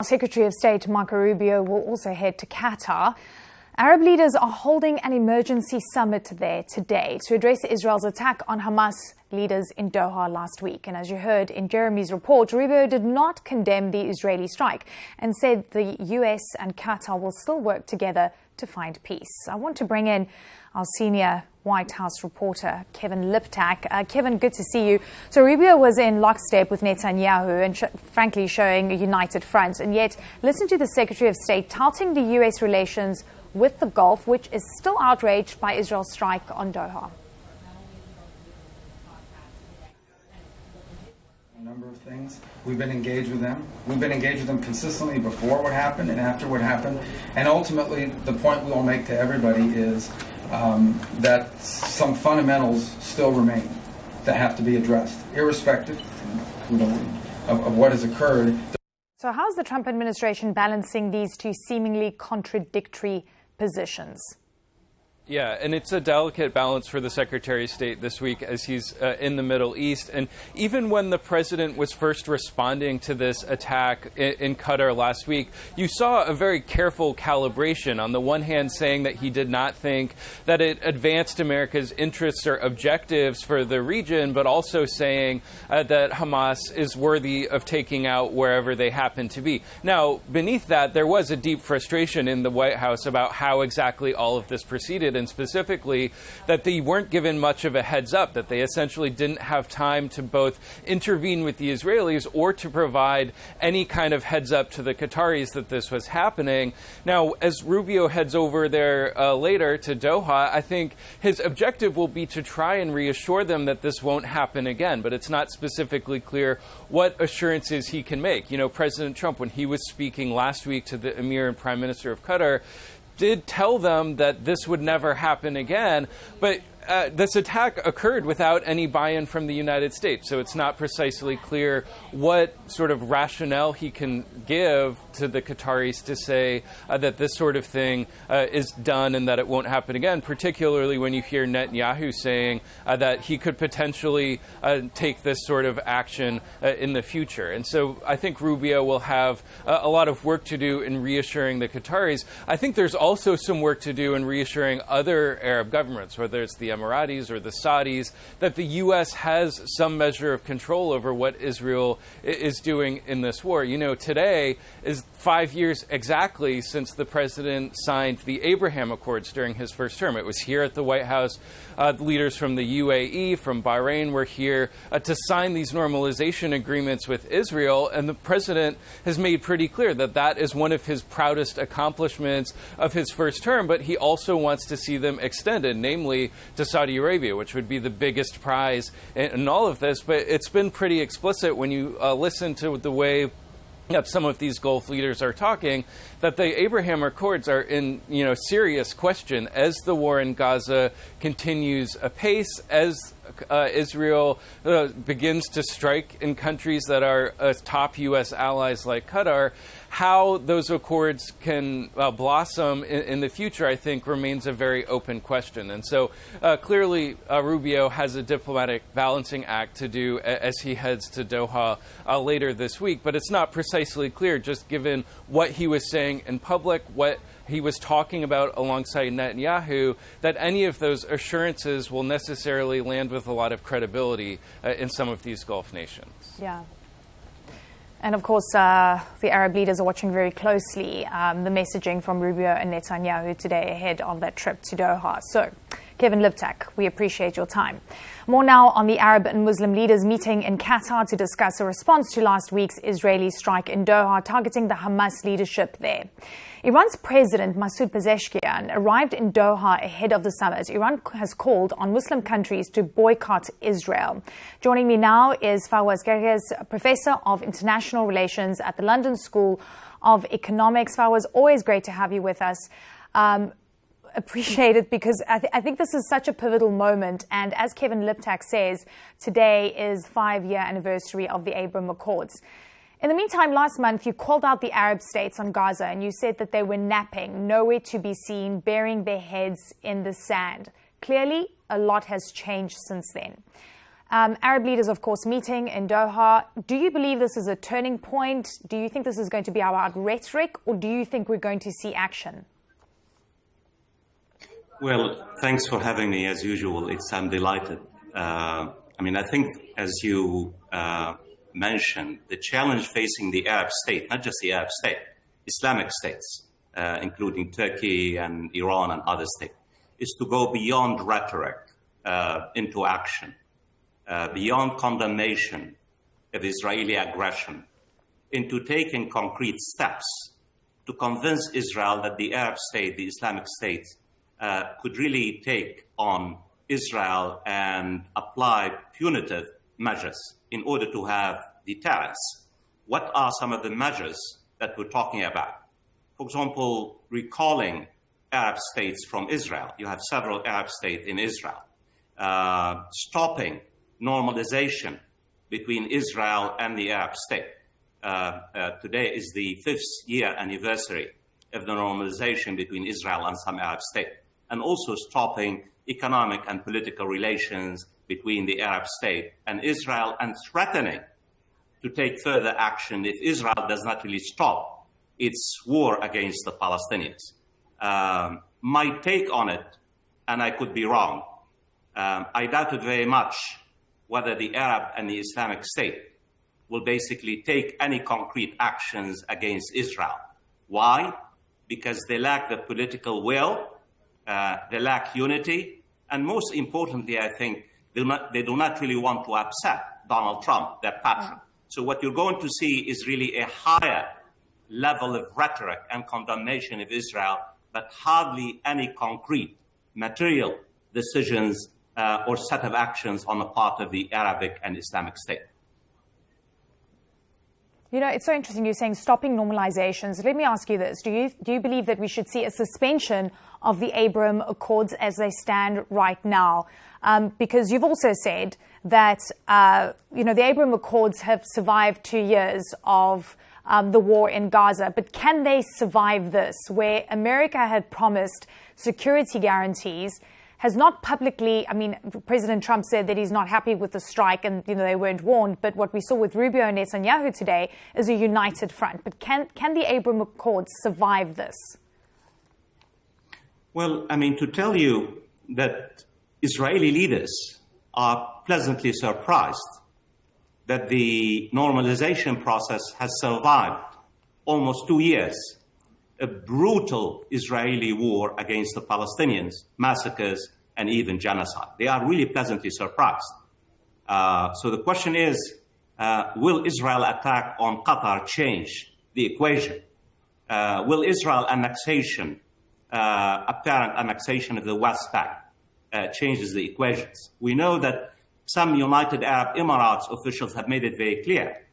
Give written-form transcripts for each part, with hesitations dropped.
Secretary of State Marco Rubio will also head to Qatar. Arab leaders are holding an emergency summit there today to address Israel's attack on Hamas leaders in Doha last week. And as you heard in Jeremy's report, Rubio did not condemn the Israeli strike and said the US and Qatar will still work together to find peace. I want to bring in our senior White House reporter, Kevin Liptak. Kevin, good to see you. So Rubio was in lockstep with Netanyahu and frankly showing a united front. And yet, listen to the Secretary of State touting the US relations with the Gulf, which is still outraged by Israel's strike on Doha. A number of things. We've been engaged with them. We've been engaged with them consistently before what happened and after what happened. And ultimately, the point we will make to everybody is that some fundamentals still remain that have to be addressed, irrespective of what has occurred. So how's the Trump administration balancing these two seemingly contradictory positions? Yeah, and it's a delicate balance for the Secretary of State this week as he's in the Middle East. And even when the president was first responding to this attack in Qatar last week, you saw a very careful calibration. On the one hand, saying that he did not think that it advanced America's interests or objectives for the region, but also saying that Hamas is worthy of taking out wherever they happen to be. Now, beneath that, there was a deep frustration in the White House about how exactly all of this proceeded, and specifically that they weren't given much of a heads up, that they essentially didn't have time to both intervene with the Israelis or to provide any kind of heads up to the Qataris that this was happening. Now, as Rubio heads over there later to Doha, I think his objective will be to try and reassure them that this won't happen again, but it's not specifically clear what assurances he can make. You know, President Trump, when he was speaking last week to the Emir and Prime Minister of Qatar, did tell them that this would never happen again, but this attack occurred without any buy-in from the United States, so it's not precisely clear what sort of rationale he can give to the Qataris to say that this sort of thing is done and that it won't happen again, particularly when you hear Netanyahu saying that he could potentially take this sort of action in the future. And so I think Rubio will have a lot of work to do in reassuring the Qataris. I think there's also some work to do in reassuring other Arab governments, whether it's the Emiratis or the Saudis, that the U.S. has some measure of control over what Israel is doing in this war. You know, today is 5 years exactly since the president signed the Abraham Accords during his first term. It was here at the White House. Leaders from the UAE, from Bahrain were here to sign these normalization agreements with Israel, and the president has made pretty clear that that is one of his proudest accomplishments of his first term, but he also wants to see them extended, namely to Saudi Arabia, which would be the biggest prize in all of this. But it's been pretty explicit when you listen to the way that some of these Gulf leaders are talking, that the Abraham Accords are in, serious question as the war in Gaza continues apace, as Israel begins to strike in countries that are top U.S. allies like Qatar. How those accords can blossom in the future, I think, remains a very open question. And so clearly Rubio has a diplomatic balancing act to do as he heads to Doha later this week. But it's not precisely clear, just given what he was saying in public, what he was talking about alongside Netanyahu, that any of those assurances will necessarily land with a lot of credibility in some of these Gulf nations. Yeah. And of course, the Arab leaders are watching very closely the messaging from Rubio and Netanyahu today ahead of that trip to Doha. So, Kevin Liptak, we appreciate your time. More now on the Arab and Muslim leaders meeting in Qatar to discuss a response to last week's Israeli strike in Doha targeting the Hamas leadership there. Iran's President Masoud Pezeshkian arrived in Doha ahead of the summit. Iran has called on Muslim countries to boycott Israel. Joining me now is Fواaz Jurgis, Professor of International Relations at the London School of Economics. Fawaz, always great to have you with us. Appreciate it because I think this is such a pivotal moment. And as Kevin Liptak says, today is 5-year anniversary of the Abraham Accords. In the meantime, last month, you called out the Arab states on Gaza and you said that they were napping, nowhere to be seen, burying their heads in the sand. Clearly, a lot has changed since then. Arab leaders, of course, meeting in Doha. Do you believe this is a turning point? Do you think this is going to be about rhetoric, or do you think we're going to see action? Well, thanks for having me, as usual. I'm delighted. I think, as you mentioned, the challenge facing the Arab state, not just the Arab state, Islamic states, including Turkey and Iran and other states, is to go beyond rhetoric into action, beyond condemnation of Israeli aggression, into taking concrete steps to convince Israel that the Arab state, the Islamic state, could really take on Israel and apply punitive measures in order to have deterrence. What are some of the measures that we're talking about? For example, recalling Arab states from Israel. You have several Arab states in Israel. Stopping normalization between Israel and the Arab state. Today is the 5th year anniversary of the normalization between Israel and some Arab states. And also stopping economic and political relations between the Arab state and Israel, and threatening to take further action if Israel does not really stop its war against the Palestinians. My take on it, and I could be wrong, I doubt it very much whether the Arab and the Islamic State will basically take any concrete actions against Israel. Why? Because they lack the political will, they lack unity, and most importantly, I think, they do not really want to upset Donald Trump, their patron. So what you're going to see is really a higher level of rhetoric and condemnation of Israel, but hardly any concrete material decisions or set of actions on the part of the Arabic and Islamic State. You know, it's so interesting you're saying stopping normalizations. Let me ask you this. Do you believe that we should see a suspension of the Abraham Accords as they stand right now? Because you've also said that, the Abraham Accords have survived 2 years of the war in Gaza. But can they survive this, where America had promised security guarantees, has not publicly, President Trump said that he's not happy with the strike and, they weren't warned. But what we saw with Rubio and Netanyahu today is a united front. But can the Abraham Accords survive this? Well, to tell you that Israeli leaders are pleasantly surprised that the normalization process has survived almost 2 years. A brutal Israeli war against the Palestinians, massacres, and even genocide. They are really pleasantly surprised. So the question is, will Israel attack on Qatar change the equation? Will Israel annexation, apparent annexation of the West Bank, changes the equations? We know that some United Arab Emirates officials have made it very clear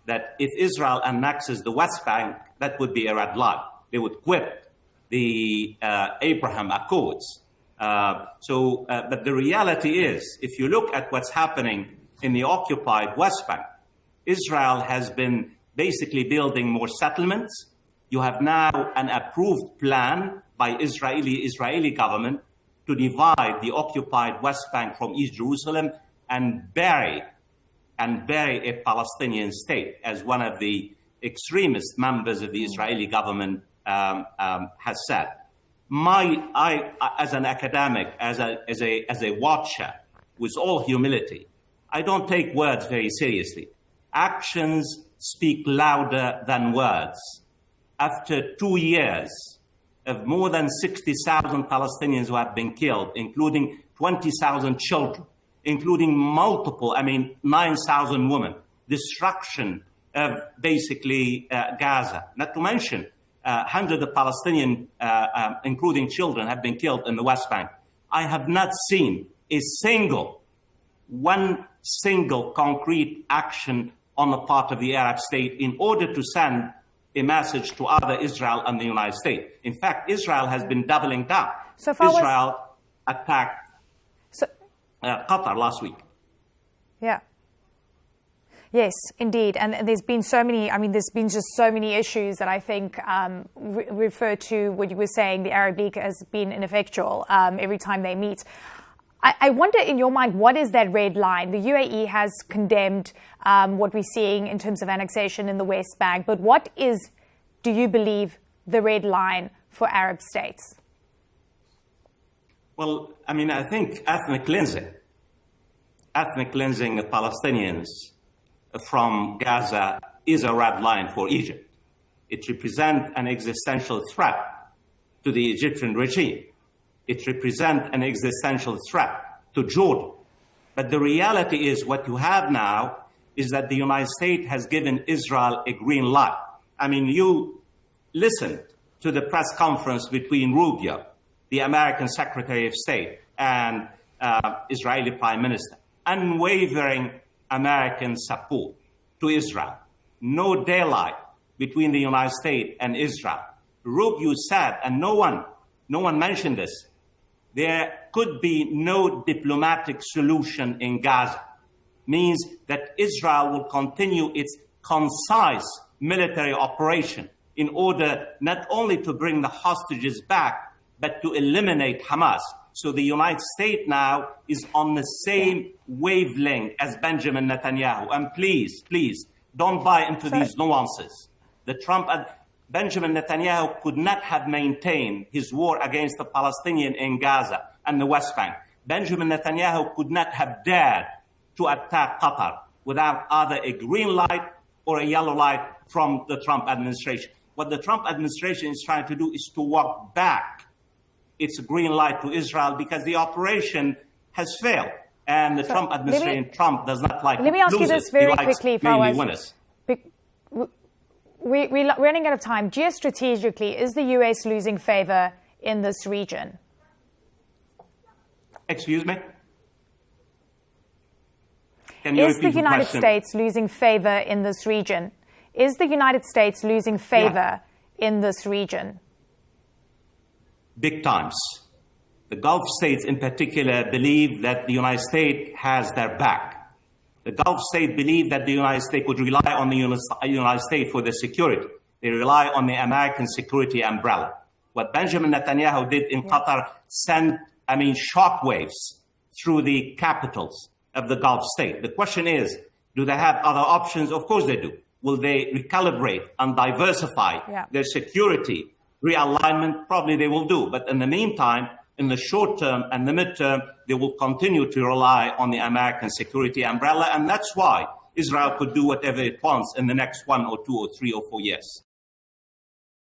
that if Israel annexes the West Bank, that would be a red line. They would quit the Abraham Accords. But the reality is, if you look at what's happening in the occupied West Bank, Israel has been basically building more settlements. You have now an approved plan by Israeli government to divide the occupied West Bank from East Jerusalem and bury a Palestinian state, as one of the extremist members of the Israeli government has said. As an academic, as a watcher, with all humility, I don't take words very seriously. Actions speak louder than words. After 2 years of more than 60,000 Palestinians who have been killed, including 20,000 children, including 9,000 women, destruction of basically Gaza, not to mention hundreds of Palestinians, including children, have been killed in the West Bank. I have not seen one single concrete action on the part of the Arab state in order to send a message to other Israel and the United States. In fact, Israel has been doubling down. Israel attacked Qatar last week. Yeah. Yes, indeed. And there's been so many, there's been just so many issues that I think refer to what you were saying, the Arab League has been ineffectual every time they meet. I wonder, in your mind, what is that red line? The UAE has condemned what we're seeing in terms of annexation in the West Bank, but what is, do you believe, the red line for Arab states? Well, I mean, I think ethnic cleansing of Palestinians from Gaza is a red line for Egypt. It represents an existential threat to the Egyptian regime. It represents an existential threat to Jordan. But the reality is what you have now is that the United States has given Israel a green light. I mean, you listened to the press conference between Rubio, the American Secretary of State, and Israeli Prime Minister. Unwavering American support to Israel. No daylight between the United States and Israel. Rubio said, and no one mentioned this, there could be no diplomatic solution in Gaza. Means that Israel will continue its concise military operation in order not only to bring the hostages back, but to eliminate Hamas. So the United States now is on the same wavelength as Benjamin Netanyahu. And please, don't buy into these nuances. Benjamin Netanyahu could not have maintained his war against the Palestinians in Gaza and the West Bank. Benjamin Netanyahu could not have dared to attack Qatar without either a green light or a yellow light from the Trump administration. What the Trump administration is trying to do is to walk back its green light to Israel because the operation has failed. And the Trump administration, Trump does not like losers. Let me ask you this very quickly, Fawaz. Winners. We're running out of time. Geostrategically, is the US losing favor in this region? Excuse me? Can you Is repeat the United question? States losing favor in this region? Is the United States losing favor in this region? Big times. The Gulf states in particular believe that the United States has their back. The Gulf states believe that the United States would rely on the United States for their security. They rely on the American security umbrella. What Benjamin Netanyahu did in Qatar sent, shockwaves through the capitals of the Gulf state. The question is, do they have other options? Of course they do. Will they recalibrate and diversify their security realignment? Probably they will do. But in the meantime, in the short term and the midterm, they will continue to rely on the American security umbrella. And that's why Israel could do whatever it wants in the next 1 or 2 or 3 or 4 years.